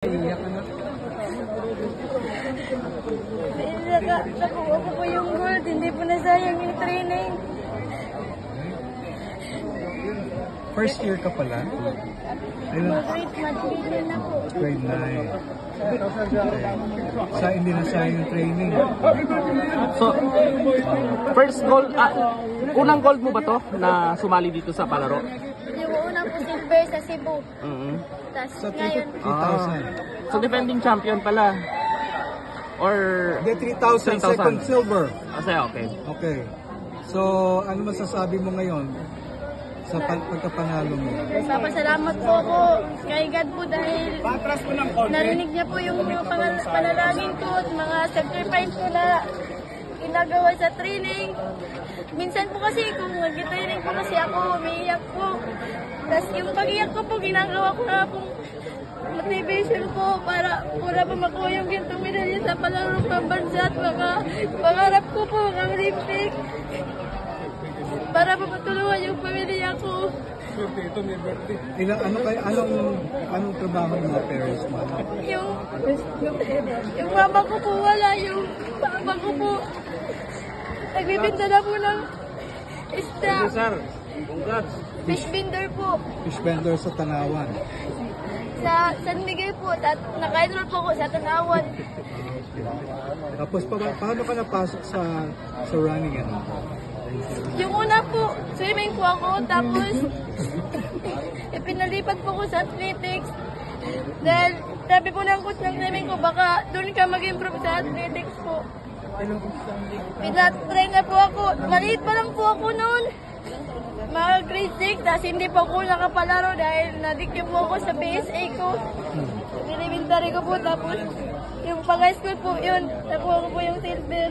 Iyak ka na. Nakuha ko po yung gold, hindi po nasayang yung training. First year ka pala? Ilan? Grade na po. Grade 9. Hindi na sayang yung training. So, first gold, unang gold mo ba to na sumali dito sa palaro? Yung unang po silver sa Cebu. Tapos Sa ngayon, 3,000. So, defending champion pala. Or... Hindi, 3,000. Second silver. Kasi okay. Okay. So, ano masasabi mo ngayon sa pagkapanalo mo? papasalamat po ako kay God po dahil narinig niya po yung mga panalangin ko at mga sacrifice ko na ginagawa sa training. Minsan po kasi kung nag-training po kasi ako, umiiyak po. Tapos yung pag-iyak ko po, ginagawa ko na pong motivation po para po makuha yung gintong medalya sa palarong pambansa at pangarap ko po ang Olympic. Para mapatulungan yung pamilya ko. Anong trabaho ng mga parents mo? Yung mama ko po wala, yung papa ko po nagbibinta na po ng isda. Fish vendor po. Fish vendor sa Tanawan. Sa San Miguel po, naka-enroll po ko sa Tanawan. Tapos paano ka napasok sa running? Yung una po, swimming po ako, tapos ipinalipat po ko sa athletics. Dahil sabi po ng coach ng swimming ko, baka doon ka mag-improve sa athletics po. Pinatrain na po ako, maliit pa lang po ako noon. Mga grade 6, tapos hindi po ako nakapalaro dahil nadikip po ako sa PSA ko. Elementary ko po, tapos yung pang-high school po yun, nakuha ko po yung silver.